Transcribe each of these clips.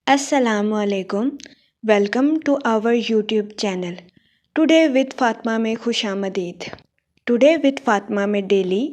السلام علیکم، welcome to our YouTube channel today with Fatima میں خوش آمدید۔ ٹوڈے وتھ فاطمہ میں ڈیلی،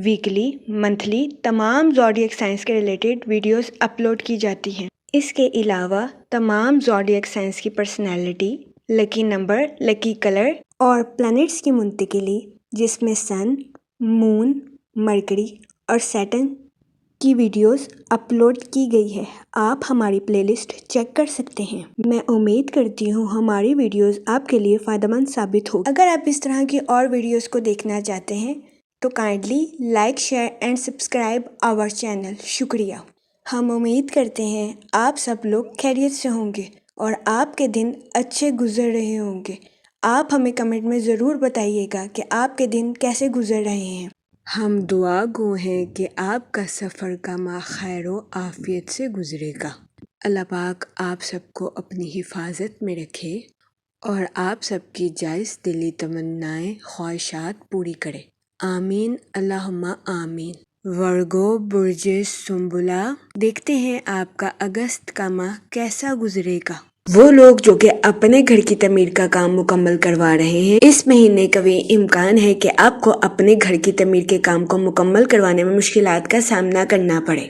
ویکلی، منتھلی تمام زوڈیک سائنس کے ریلیٹڈ ویڈیوز اپلوڈ کی جاتی ہیں۔ اس کے علاوہ تمام زوڈیک سائنس کی personality, lucky number, lucky colour اور پلانٹس کی منتقلی، جس میں سن، مون، مرکری اور سیٹرن کی ویڈیوز اپلوڈ کی گئی ہے۔ آپ ہماری پلے لسٹ چیک کر سکتے ہیں۔ میں امید کرتی ہوں ہماری ویڈیوز آپ کے لیے فائدہ مند ثابت ہوگی۔ اگر آپ اس طرح کی اور ویڈیوز کو دیکھنا چاہتے ہیں تو kindly like, share and subscribe our channel. شکریہ۔ ہم امید کرتے ہیں آپ سب لوگ خیریت سے ہوں گے اور آپ کے دن اچھے گزر رہے ہوں گے۔ آپ ہمیں کمنٹ میں ضرور بتائیے گا کہ آپ کے دن کیسے گزر رہے ہیں۔ ہم دعا گو ہیں کہ آپ کا سفر کا ماہ خیر و عافیت سے گزرے گا۔ اللہ پاک آپ سب کو اپنی حفاظت میں رکھے اور آپ سب کی جائز دلی تمنائیں، خواہشات پوری کرے۔ آمین، اللہم آمین۔ ورگو برج سنبلہ، دیکھتے ہیں آپ کا اگست کا ماہ کیسا گزرے گا۔ وہ لوگ جو کہ اپنے گھر کی تعمیر کا کام مکمل کروا رہے ہیں، اس مہینے قوی امکان ہے کہ آپ کو اپنے گھر کی تعمیر کے کام کو مکمل کروانے میں مشکلات کا سامنا کرنا پڑے۔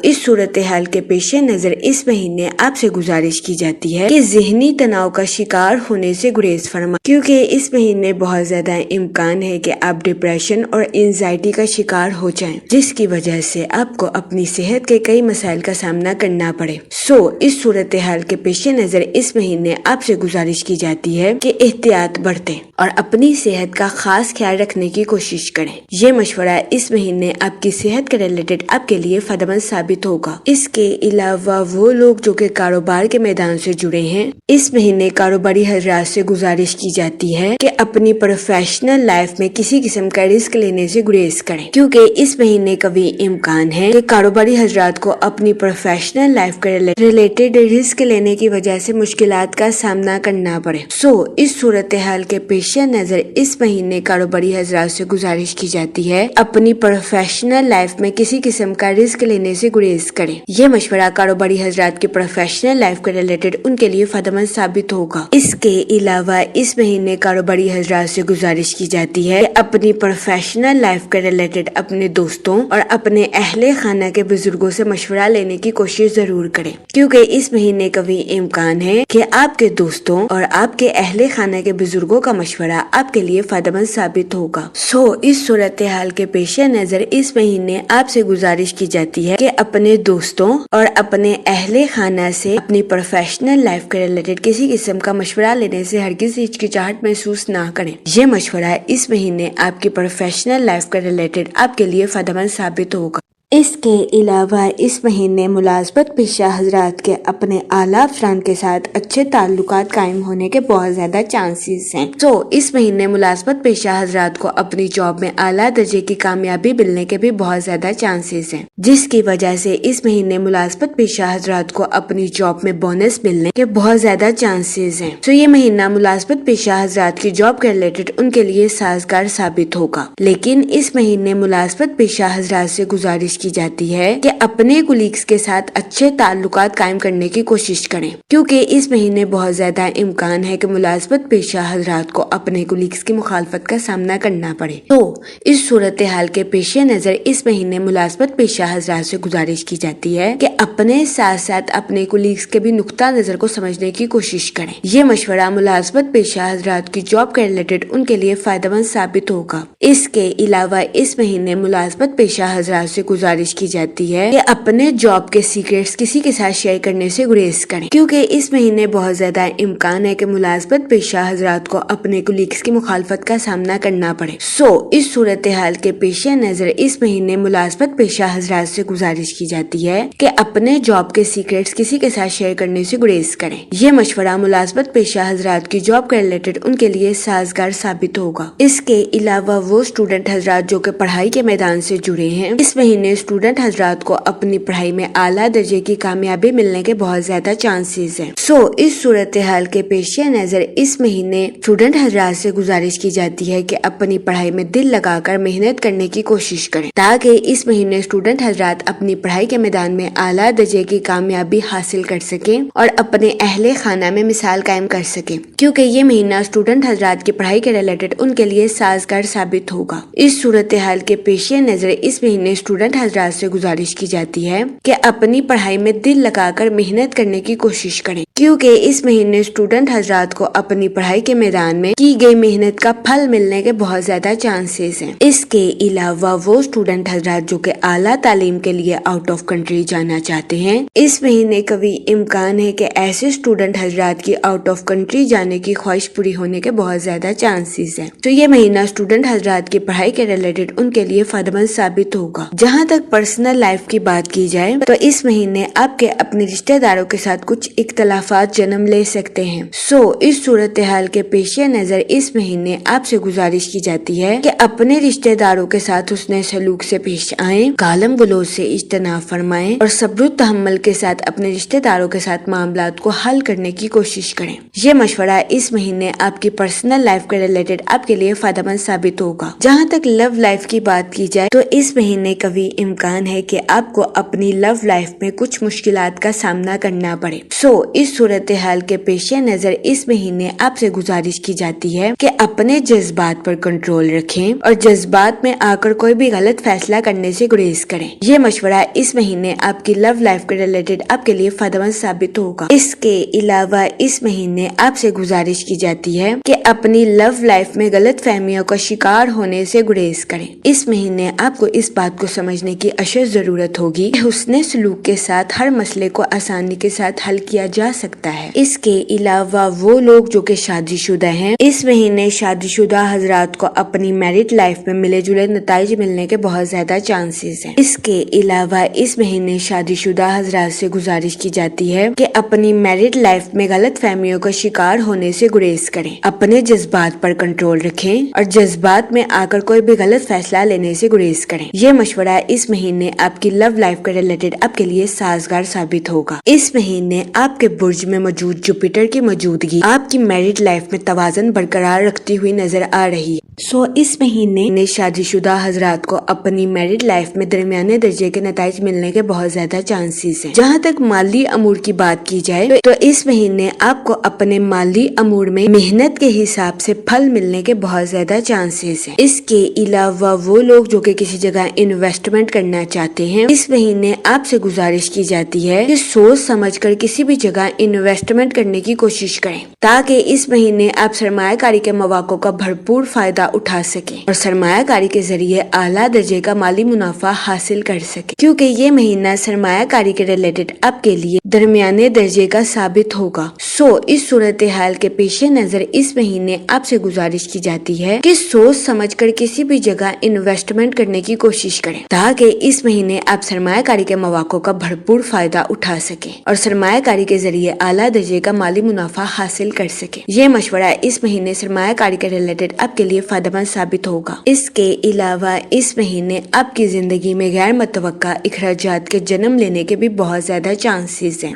اس صورتحال کے پیش نظر اس مہینے آپ سے گزارش کی جاتی ہے کہ ذہنی تناؤ کا شکار ہونے سے گریز فرمائیں، کیونکہ اس مہینے بہت زیادہ امکان ہے کہ آپ ڈپریشن اور انزائٹی کا شکار ہو جائیں، جس کی وجہ سے آپ کو اپنی صحت کے کئی مسائل کا سامنا کرنا پڑے۔ اس صورتحال کے پیش نظر اس مہینے آپ سے گزارش کی جاتی ہے کہ احتیاط برتیں اور اپنی صحت کا خاص خیال رکھنے کی کوشش کریں۔ یہ مشورہ اس مہینے آپ کی صحت کے ریلیٹڈ آپ کے لیے فائدہ مند ثابت ہوگا۔ اس کے علاوہ وہ لوگ جو کہ کاروبار کے میدان سے جڑے ہیں، اس مہینے کاروباری حضرات سے گزارش کی جاتی ہے کہ اپنی پروفیشنل لائف میں کسی قسم کا رسک لینے سے گریز کریں، کیونکہ اس مہینے قوی امکان ہے کہ کاروباری حضرات کو اپنی پروفیشنل لائف کے ریلیٹڈ رسک لینے کی وجہ سے مشکلات کا سامنا کرنا پڑے۔ اس صورتحال کے پیش نظر اس مہینے کاروباری حضرات سے گزارش کی جاتی ہے اپنی پروفیشنل لائف میں کسی قسم کا رسک لینے سے گریز کریں۔ یہ مشورہ کاروباری حضرات کی پروفیشنل لائف کے ریلیٹڈ ان کے لیے فائدہ مند ثابت ہوگا۔ اس کے علاوہ اس مہینے کاروباری حضرات سے گزارش کی جاتی ہے کہ اپنی پروفیشنل لائف کے ریلیٹڈ اپنے دوستوں اور اپنے اہل خانہ کے بزرگوں سے مشورہ لینے کی کوشش ضرور کریں، کیونکہ اس مہینے قوی امکان ہے کہ آپ کے دوستوں اور آپ کے اہل خانہ کے بزرگوں کا مشورہ آپ کے لیے فائدہ مند ثابت ہوگا۔ اس صورتحال کے پیش نظر اس مہینے آپ سے گزارش کی جاتی ہے کہ اپنے دوستوں اور اپنے اہل خانہ سے اپنی پروفیشنل لائف کے ریلیٹڈ کسی قسم کا مشورہ لینے سے ہرگز ہچکچاہٹ محسوس نہ کریں۔ یہ مشورہ اس مہینے آپ کی پروفیشنل لائف کے ریلیٹڈ آپ کے لیے فائدہ مند ثابت ہوگا۔ اس کے علاوہ اس مہینے ملازمت پیشہ حضرات کے اپنے اعلیٰ افسران کے ساتھ اچھے تعلقات قائم ہونے کے بہت زیادہ چانسز ہیں۔ اس مہینے ملازمت پیشہ حضرات کو اپنی جاب میں اعلیٰ درجے کی کامیابی ملنے کے بھی بہت زیادہ چانسز ہیں، جس کی وجہ سے اس مہینے ملازمت پیشہ حضرات کو اپنی جاب میں بونس ملنے کے بہت زیادہ چانسز ہیں۔ یہ مہینہ ملازمت پیشہ حضرات کی جاب کے ریلیٹڈ ان کے لیے سازگار ثابت ہوگا، لیکن اس مہینے ملازمت پیشہ حضرات سے گزارش کی جاتی ہے کہ اپنے کولیگز کے ساتھ اچھے تعلقات قائم کرنے کی کوشش کریں، کیونکہ اس مہینے بہت زیادہ امکان ہے کہ ملازمت پیشہ حضرات کو اپنے کولیگز کی مخالفت کا سامنا کرنا پڑے۔ اس صورتحال کے پیش نظر اس مہینے ملازمت پیشہ حضرات سے گزارش کی جاتی ہے کہ اپنے ساتھ ساتھ اپنے کولیگز کے بھی نقطہ نظر کو سمجھنے کی کوشش کریں۔ یہ مشورہ ملازمت پیشہ حضرات کی جاب کے ریلیٹڈ ان کے لیے فائدہ مند ثابت ہوگا۔ اس کے علاوہ اس مہینے ملازمت پیشہ حضرات سے گزارش کی جاتی ہے کہ اپنے جاب کے سیکریٹس کسی کے ساتھ شیئر کرنے سے گریز کریں، کیونکہ اس مہینے بہت زیادہ امکان ہے کہ ملازمت پیشہ حضرات کو اپنے کولیگز کی مخالفت کا سامنا کرنا پڑے۔ اس صورتحال کے پیش نظر اس مہینے ملازمت پیشہ حضرات سے گزارش کی جاتی ہے کہ اپنے جاب کے سیکریٹس کسی کے ساتھ شیئر کرنے سے گریز کریں۔ یہ مشورہ ملازمت پیشہ حضرات کی جاب کے ریلیٹڈ ان کے لیے سازگار ثابت ہوگا۔ اس کے علاوہ وہ اسٹوڈنٹ حضرات جو کہ پڑھائی کے میدان سے جڑے ہیں، اس مہینے اسٹوڈنٹ حضرات کو اپنی پڑھائی میں اعلیٰ درجے کی کامیابی ملنے کے بہت زیادہ چانسز ہیں۔ اس صورتحال کے پیش نظر اس مہینے اسٹوڈنٹ حضرات سے گزارش کی جاتی ہے کہ اپنی پڑھائی میں دل لگا کر محنت کرنے کی کوشش کریں تاکہ اس مہینے اسٹوڈنٹ حضرات اپنی پڑھائی کے میدان میں اعلیٰ درجے کی کامیابی حاصل کر سکیں اور اپنے اہل خانہ میں مثال قائم کر سکیں، کیونکہ یہ مہینہ اسٹوڈنٹ حضرات کی پڑھائی کے ریلیٹڈ ان کے لیے سازگار ثابت ہوگا۔ اس صورتحال کے پیش نظر اس مہینے اسٹوڈنٹ حضرات سے گزارش کی جاتی ہے کہ اپنی پڑھائی میں دل لگا کر محنت کرنے کی کوشش کریں، کیونکہ اس مہینے اسٹوڈنٹ حضرات کو اپنی پڑھائی کے میدان میں کی گئی محنت کا پھل ملنے کے بہت زیادہ چانسز ہیں۔ اس کے علاوہ وہ اسٹوڈنٹ حضرات جو کہ اعلیٰ تعلیم کے لیے آؤٹ آف کنٹری جانا چاہتے ہیں، اس مہینے قوی امکان ہے کہ ایسے اسٹوڈنٹ حضرات کی آؤٹ آف کنٹری جانے کی خواہش پوری ہونے کے بہت زیادہ چانسز ہیں۔ تو یہ مہینہ اسٹوڈنٹ حضرات کی پڑھائی کے ریلیٹڈ ان کے لیے فائدہ مند ثابت ہوگا۔ جہاں تک پرسنل لائف کی بات کی جائے تو اس مہینے آپ کے اپنے رشتہ داروں کے ساتھ کچھ اختلافات جنم لے سکتے ہیں۔ اس صورتحال کے پیش نظر اس مہینے آپ سے گزارش کی جاتی ہے کہ اپنے رشتہ داروں کے ساتھ حسن سلوک سے پیش آئیں، گالم گلوچ سے اجتناب فرمائیں اور صبر و تحمل کے ساتھ اپنے رشتہ داروں کے ساتھ معاملات کو حل کرنے کی کوشش کریں۔ یہ مشورہ اس مہینے آپ کی پرسنل لائف کے ریلیٹڈ آپ کے لیے فائدہ مند ثابت ہوگا۔ جہاں تک لو لائف کی بات کی جائے تو اس مہینے قوی امکان ہے کہ آپ کو اپنی لو لائف میں کچھ مشکلات کا سامنا کرنا پڑے۔ اس صورتحال کے پیش نظر اس مہینے آپ سے گزارش کی جاتی ہے کہ اپنے جذبات پر کنٹرول رکھیں اور جذبات میں آ کر کوئی بھی غلط فیصلہ کرنے سے گریز کریں۔ یہ مشورہ اس مہینے آپ کی لو لائف کے ریلیٹڈ آپ کے لیے فائدہ مند ثابت ہوگا۔ اس کے علاوہ اس مہینے آپ سے گزارش کی جاتی ہے کہ اپنی لو لائف میں غلط فہمیوں کا شکار ہونے سے گریز کریں۔ اس مہینے آپ کو اس بات کو سمجھنے کی اشد ضرورت ہوگی کہ حسن سلوک کے ساتھ ہر مسئلے کو آسانی کے ساتھ حل کیا جا سکتا ہے۔ اس کے علاوہ وہ لوگ جو کہ شادی شدہ ہیں، اس مہینے شادی شدہ حضرات کو اپنی میرڈ لائف میں ملے جلے نتائج ملنے کے بہت زیادہ چانسز ہیں۔ اس کے علاوہ اس مہینے شادی شدہ حضرات سے گزارش کی جاتی ہے کہ اپنی میرڈ لائف میں غلط فہمیوں کا شکار ہونے سے گریز کریں، اپنے جذبات پر کنٹرول رکھیں اور جذبات میں آ کر کوئی بھی غلط فیصلہ لینے سے گریز کریں۔ یہ مشورہ اس مہینے آپ کی لو لائف کے ریلیٹڈ آپ کے لیے سازگار ثابت ہوگا۔ اس مہینے آپ کے برج میں موجود جوپیٹر کی موجودگی آپ کی میرڈ لائف میں توازن برقرار رکھتی ہوئی نظر آ رہی ہے۔ اس مہینے شادی شدہ حضرات کو اپنی میرڈ لائف میں درمیانے درجے کے نتائج ملنے کے بہت زیادہ چانسز ہیں۔ جہاں تک مالی امور کی بات کی جائے تو اس مہینے آپ کو اپنے مالی امور میں محنت کے حساب سے پھل ملنے کے بہت زیادہ چانسز ہیں۔ اس کے علاوہ وہ لوگ جو کہ کسی جگہ انویسٹمنٹ کرنا چاہتے ہیں، اس مہینے آپ سے گزارش کی جاتی ہے کہ سوچ سمجھ کر کسی بھی جگہ انویسٹمنٹ کرنے کی کوشش کریں تاکہ اس مہینے آپ سرمایہ کاری کے مواقع کا بھرپور فائدہ اٹھا سکیں اور سرمایہ کاری کے ذریعے اعلیٰ درجے کا مالی منافع حاصل کر سکیں، کیونکہ یہ مہینہ سرمایہ کاری کے ریلیٹڈ آپ کے لیے درمیانے درجے کا ثابت ہوگا۔ اس صورتحال کے پیش نظر اس مہینے آپ سے گزارش کی جاتی ہے کہ سوچ سمجھ کر کسی بھی جگہ انویسٹمنٹ کرنے کی کوشش کریں تاکہ اس مہینے آپ سرمایہ کاری کے مواقع کا بھرپور فائدہ اٹھا سکیں اور سرمایہ کاری کے ذریعے اعلیٰ درجے کا مالی منافع حاصل کر سکیں۔ یہ مشورہ اس مہینے سرمایہ کاری کے ریلیٹڈ آپ کے لیے فائدہ مند ثابت ہوگا۔ اس کے علاوہ اس مہینے آپ کی زندگی میں غیر متوقع اخراجات کے جنم لینے کے بھی بہت زیادہ چانسز ہیں۔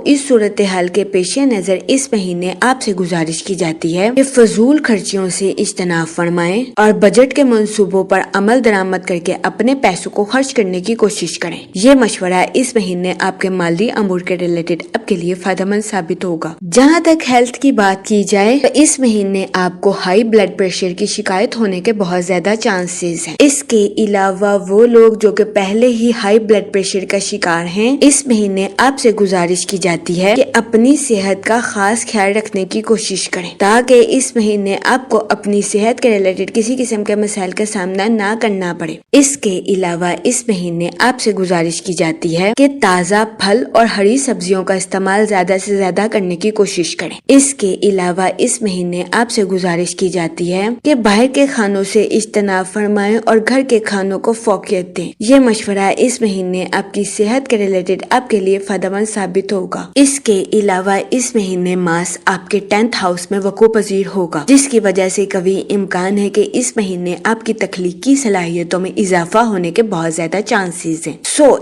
اس صورتحال کے پیش نظر اس مہینے آپ سے گزارش کی جاتی ہے کہ فضول خرچیوں سے اجتناب فرمائیں اور بجٹ کے منصوبوں پر عمل درآمد کر کے اپنے پیسوں کو خرچ کرنے کی کوشش کریں۔ یہ مشورہ اس مہینے آپ کے مالی امور کے ریلیٹڈ آپ کے لیے فائدہ مند ثابت ہوگا۔ جہاں تک ہیلتھ کی بات کی جائے تو اس مہینے آپ کو ہائی بلڈ پریشر کی شکایت ہونے کے بہت زیادہ چانسز ہیں۔ اس کے علاوہ وہ لوگ جو کہ پہلے ہی ہائی بلڈ پریشر کا شکار ہیں، اس مہینے آپ سے گزارش کی جاتی ہے کہ اپنی صحت کا خاص خیال رکھنے کی کوشش کریں تاکہ اس مہینے آپ کو اپنی صحت کے ریلیٹڈ کسی قسم کے مسائل کا سامنا نہ کرنا پڑے۔ اس کے علاوہ اس مہینے آپ سے گزارش کی جاتی ہے کہ تازہ پھل اور ہری سبزیوں کا استعمال زیادہ زیادہ سے زیادہ کرنے کی کوشش کریں۔ اس کے علاوہ اس مہینے آپ سے گزارش کی جاتی ہے کہ باہر کے کھانوں سے اجتناب فرمائیں اور گھر کے کھانوں کو فوقیت دیں۔ یہ مشورہ اس مہینے آپ کی صحت کے ریلیٹڈ آپ کے لیے فائدہ مند ثابت ہوگا۔ اس کے علاوہ اس مہینے مارس آپ کے 10th ہاؤس میں وقوع پذیر ہوگا، جس کی وجہ سے کبھی امکان ہے کہ اس مہینے آپ کی تخلیقی صلاحیتوں میں اضافہ ہونے کے بہت زیادہ چانسز ہیں۔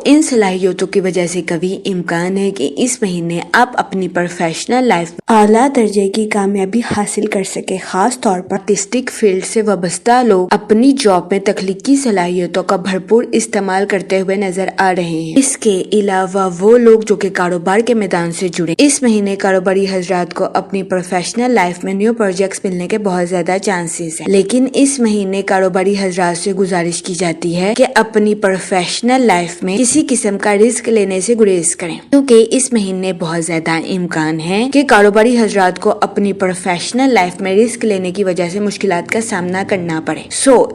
ان صلاحیتوں کی وجہ سے کبھی امکان ہے کہ اس مہینے آپ اپنی پروفیشنل لائف میں اعلیٰ درجے کی کامیابی حاصل کر سکے۔ خاص طور پر آرٹسٹک فیلڈ سے وابستہ لوگ اپنی جاب میں تخلیقی صلاحیتوں کا بھرپور استعمال کرتے ہوئے نظر آ رہے ہیں۔ اس کے علاوہ وہ لوگ جو کہ کاروبار کے میدان سے جڑے، اس مہینے کاروباری حضرات کو اپنی پروفیشنل لائف میں نیو پروجیکٹس ملنے کے بہت زیادہ چانسز ہیں، لیکن اس مہینے کاروباری حضرات سے گزارش کی جاتی ہے کہ اپنی پروفیشنل لائف میں کسی قسم کا رسک لینے سے گریز کریں، کیونکہ اس مہینے بہت زیادہ امکان ہے کہ کاروباری حضرات کو اپنی پروفیشنل لائف میں رسک لینے کی وجہ سے مشکلات کا سامنا کرنا پڑے۔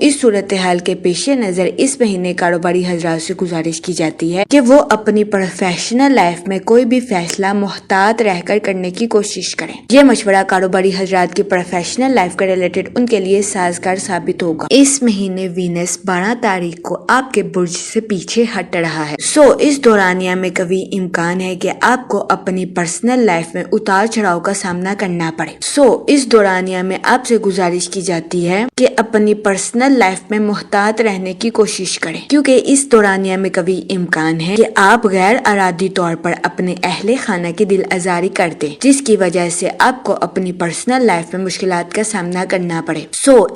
اس صورتحال کے پیش نظر اس مہینے کاروباری حضرات سے گزارش کی جاتی ہے کہ وہ اپنی پروفیشنل لائف میں کوئی بھی فیصلہ محتاط رہ کر کرنے کی کوشش کریں۔ یہ مشورہ کاروباری حضرات کی پروفیشنل لائف کے ریلیٹڈ ان کے لیے سازگار ثابت ہوگا۔ اس مہینے وینس 12 تاریخ کو آپ کے برج سے پیچھے ہٹ رہا ہے۔ اس دورانیہ میں کبھی امکان ہے کہ آپ کو اپنی پرسنل لائف میں اتار چڑھاؤ کا سامنا کرنا پڑے۔ اس دورانیہ میں آپ سے گزارش کی جاتی ہے کہ اپنی پرسنل لائف میں محتاط رہنے کی کوشش کریں، کیونکہ اس دورانیہ میں کبھی امکان ہے کہ آپ غیر ارادی طور پر اپنے اہل خانہ کی دل آزاری کر دیں، جس کی وجہ سے آپ کو اپنی پرسنل لائف میں مشکلات کا سامنا کرنا پڑے۔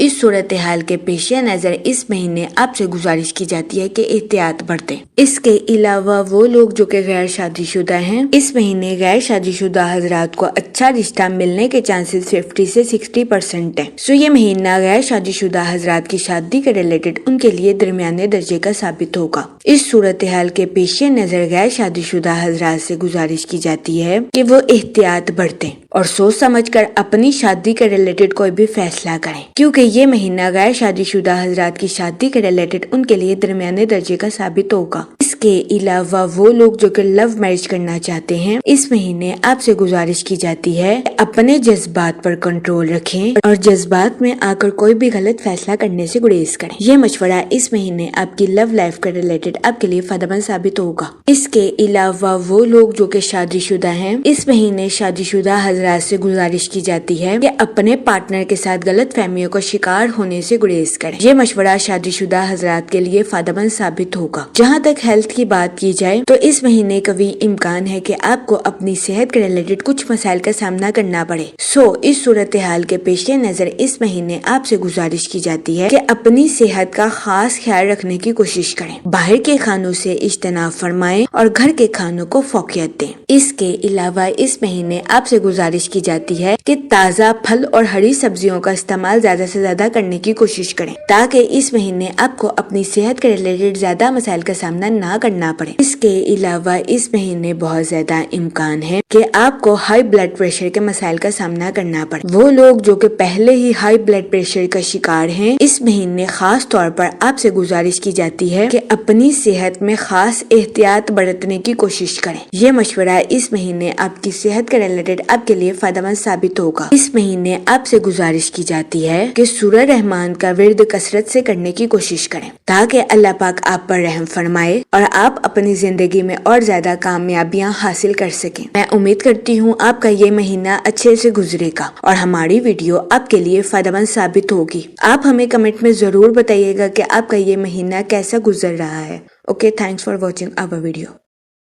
اس صورتحال کے پیش نظر اس مہینے آپ سے گزارش کی جاتی ہے کہ احتیاط برتیں۔ اس کے علاوہ وہ لوگ جو کہ غیر شادی شدہ ہیں، اس مہینے غیر شادی شدہ حضرات کو اچھا رشتہ ملنے کے چانسز 50 سے 60% ہیں۔ یہ مہینہ غیر شادی شدہ حضرات کی شادی کے ریلیٹڈ ان کے لیے درمیانے درجے کا ثابت ہوگا۔ اس صورتحال کے پیش نظر غیر شادی شدہ حضرات سے گزارش کی جاتی ہے کہ وہ احتیاط برتیں اور سوچ سمجھ کر اپنی شادی کے ریلیٹڈ کوئی بھی فیصلہ کریں، کیونکہ یہ مہینہ غیر شادی شدہ حضرات کی شادی کے ریلیٹڈ ان کے لیے درمیانے درجے کا ثابت ہوگا۔ اس کے علاوہ وہ لوگ جو کہ لو میرج کرنا چاہتے ہیں، اس مہینے آپ سے گزارش کی جاتی ہے اپنے جذبات پر کنٹرول رکھیں اور جذبات میں آ کر کوئی بھی غلط فیصلہ کرنے سے گریز کریں۔ یہ مشورہ اس مہینے آپ کی لو لائف کے ریلیٹڈ آپ کے لیے فائدہ مند ثابت ہوگا۔ اس کے علاوہ وہ لوگ جو کہ شادی شدہ ہیں، اس مہینے شادی شدہ حضرات سے گزارش کی جاتی ہے کہ اپنے پارٹنر کے ساتھ غلط فہمیوں کا شکار ہونے سے گریز کریں۔ یہ مشورہ شادی شدہ حضرات کے لیے فائدہ مند ثابت ہوگا۔ جہاں تک ہیلتھ کی بات کی جائے تو اس مہینے کبھی امکان ہے کہ آپ کو اپنی صحت کے ریلیٹڈ کچھ مسائل کا سامنا کرنا پڑے۔ اس صورتحال کے پیش نظر اس مہینے آپ سے گزارش کی جاتی ہے کہ اپنی صحت کا خاص خیال رکھنے کی کوشش کریں، باہر کے کھانوں سے اجتناب فرمائیں اور گھر کے کھانوں کو فوقیت دیں۔ اس کے علاوہ اس مہینے آپ سے گزارش کی جاتی ہے کہ تازہ پھل اور ہری سبزیوں کا استعمال زیادہ سے زیادہ کرنے کی کوشش کریں، تاکہ اس مہینے آپ کو اپنی صحت کے ریلیٹڈ زیادہ مسائل کا سامنا نہ کرنا پڑے۔ اس کے علاوہ اس مہینے بہت زیادہ امکان ہے کہ آپ کو ہائی بلڈ پریشر کے مسائل کا سامنا کرنا پڑے۔ وہ لوگ جو کہ پہلے ہی ہائی بلڈ پریشر کا شکار ہیں، اس مہینے خاص طور پر آپ سے گزارش کی جاتی ہے کہ اپنی صحت میں خاص احتیاط برتنے کی کوشش کریں۔ یہ مشورہ اس مہینے آپ کی صحت کے ریلیٹڈ آپ کے لیے فائدہ مند ثابت ہوگا۔ اس مہینے آپ سے گزارش کی جاتی ہے کہ سورہ رحمان کا ورد کثرت سے کرنے کی کوشش کریں، تاکہ اللہ پاک آپ پر رحم فرمائے اور آپ اپنی زندگی میں اور زیادہ کامیابیاں حاصل کر سکیں۔ میں امید کرتی ہوں آپ کا یہ مہینہ اچھے سے گزرے گا اور ہماری ویڈیو آپ کے لیے فائدہ مند ثابت ہوگی۔ آپ ہمیں کمنٹ میں ضرور بتائیے گا کہ آپ کا یہ مہینہ کیسا گزر رہا ہے۔ Okay, thanks for watching our video.